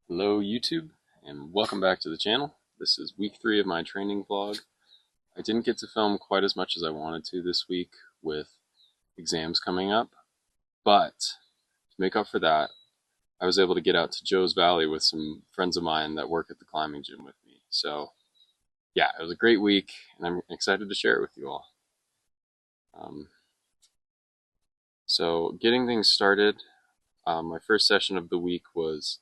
Hello YouTube, and welcome back to the channel. This is week 3 of my training vlog. I didn't get to film quite as much as I wanted to this week with exams coming up, but to make up for that, I was able to get out to Joe's Valley with some friends of mine that work at the climbing gym with me. So yeah, it was a great week, and I'm excited to share it with you all. Um, so getting things started, my first session of the week was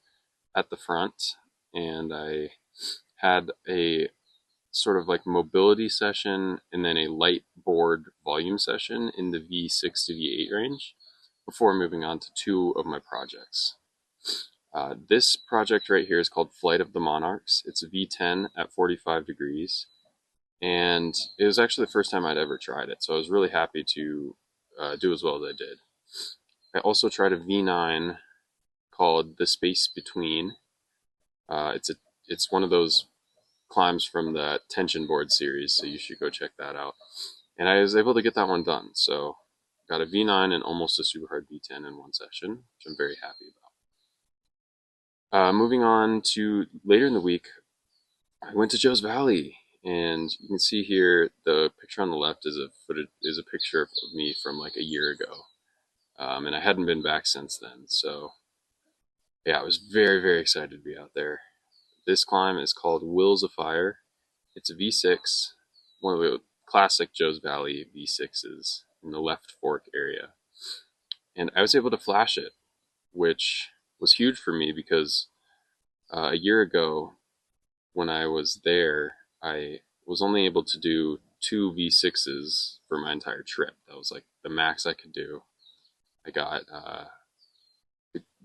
at the front, and I had a sort of like mobility session and then a light board volume session in the V6 to V8 range before moving on to two of my projects. This project right here is called Flight of the Monarchs. It's a V10 at 45 degrees, and it was actually the first time I'd ever tried it, so I was really happy to do as well as I did. I also tried a V9 called The Space Between. It's one of those climbs from the tension board series, so you should go check that out. And I was able to get that one done, so got a V9 and almost a super hard V10 in one session, which I'm very happy about. Moving on to later in the week, I went to Joe's Valley, and you can see here the picture on the left is a picture of me from like a year ago, and I hadn't been back since then. So yeah, I was very excited to be out there. This climb is called Wills of Fire. It's a V6, one of the classic Joe's Valley V6s in the left fork area. And I was able to flash it, which was huge for me because a year ago when I was there, I was only able to do two V6s for my entire trip. That was like the max I could do. I got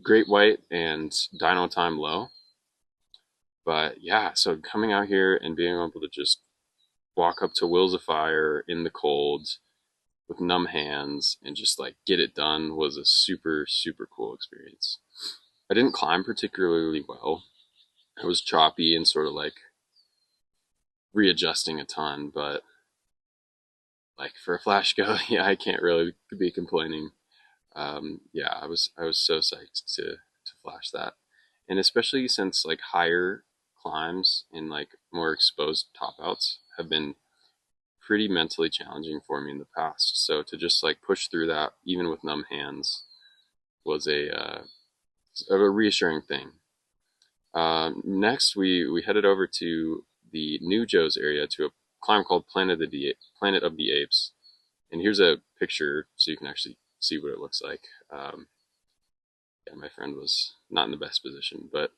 Great White and Dyno Time Low. But yeah, so coming out here and being able to just walk up to Wills of Fire in the cold with numb hands and just like get it done was a super cool experience. I didn't climb particularly well. I was choppy and sort of like readjusting a ton, but like for a flash go, yeah, I can't really be complaining. Yeah, I was so psyched to flash that, and especially since like higher climbs and like more exposed top outs have been pretty mentally challenging for me in the past. So to just like push through that even with numb hands was a reassuring thing. Next, we headed over to the New Joe's area to a climb called Planet of the Apes. And here's a picture so you can actually see what it looks like. Yeah, my friend was not in the best position, but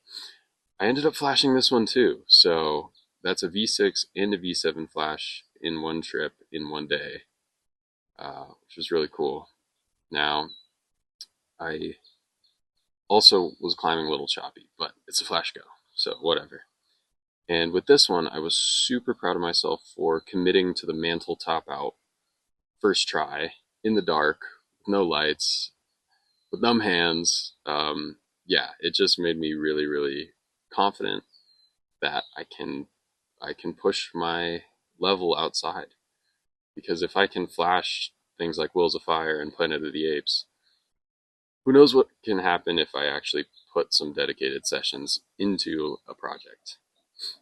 I ended up flashing this one too. So that's a V6 and a V7 flash in one trip in one day, which was really cool. Now, I also was climbing a little choppy, but it's a flash go, so whatever. And with this one, I was super proud of myself for committing to the mantle top out first try in the dark, with no lights, with numb hands. Yeah, it just made me really confident that I can push my level outside. Because if I can flash things like Wills of Fire and Planet of the Apes, who knows what can happen if I actually put some dedicated sessions into a project.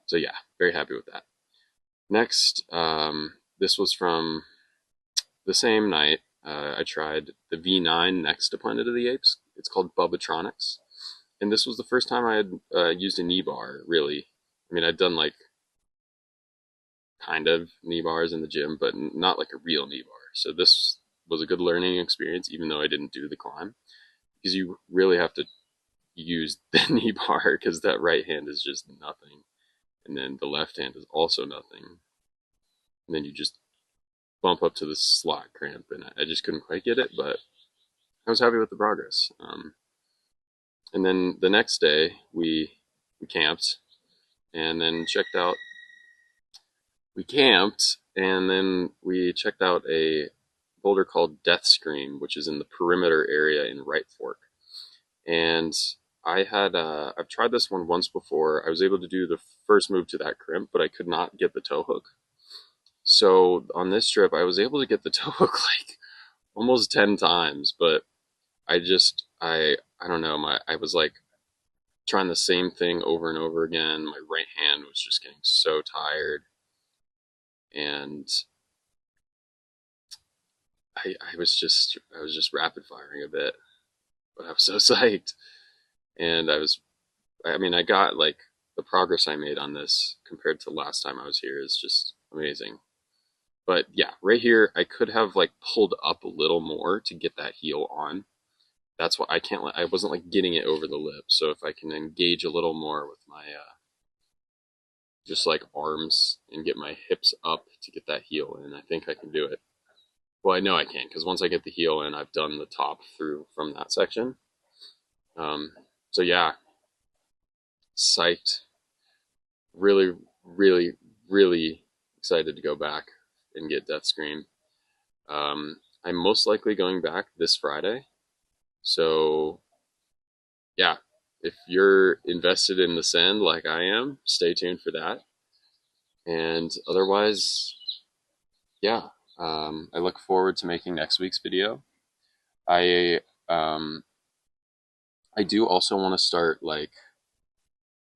So yeah, very happy with that. Next, this was from the same night. I tried the V9 next to Planet of the Apes. It's called Bubbatronics, and this was the first time I had used a knee bar. Really, I mean, I'd done like kind of knee bars in the gym, but not like a real knee bar. So this was a good learning experience, even though I didn't do the climb, because you really have to use the knee bar because that right hand is just nothing, and then the left hand is also nothing, and then you just bump up to the slot cramp, and I just couldn't quite get it, but I was happy with the progress. And then the next day we camped and then checked out. We camped and then we checked out a boulder called Death Scream, which is in the perimeter area in Right Fork. And I've tried this one once before. I was able to do the first move to that crimp, but I could not get the toe hook. So on this trip, I was able to get the toe hook like almost 10 times, but I don't know, I was like trying the same thing over and over again. My right hand was just getting so tired, and I was just rapid firing a bit, but I was so psyched, and I mean, I got like the progress I made on this compared to last time I was here is just amazing. But yeah, right here I could have like pulled up a little more to get that heel on. That's what I can't. I wasn't like getting it over the lip. So if I can engage a little more with my just like arms and get my hips up to get that heel in, I think I can do it. Well, I know I can because once I get the heel in, I've done the top through from that section. Um, so yeah, psyched. Really, really, really excited to go back and get Death Scream. I'm most likely going back this Friday. So yeah, if you're invested in the Send like I am, stay tuned for that. And otherwise, yeah, I look forward to making next week's video. I um, I do also want to start like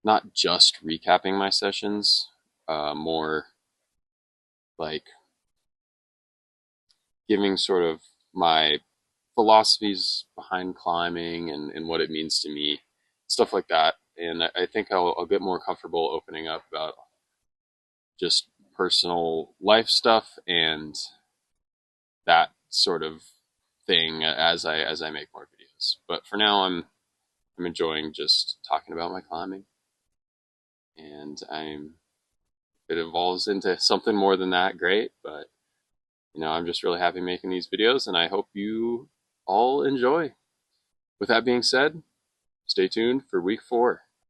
not just recapping my sessions, more like giving sort of my philosophies behind climbing and what it means to me, stuff like that. And I think I'll get more comfortable opening up about just personal life stuff and that sort of thing as I make more videos. But for now, I'm enjoying just talking about my climbing, and if it evolves into something more than that, great. But I'm just really happy making these videos, and I hope you all enjoy. With that being said, stay tuned for week 4.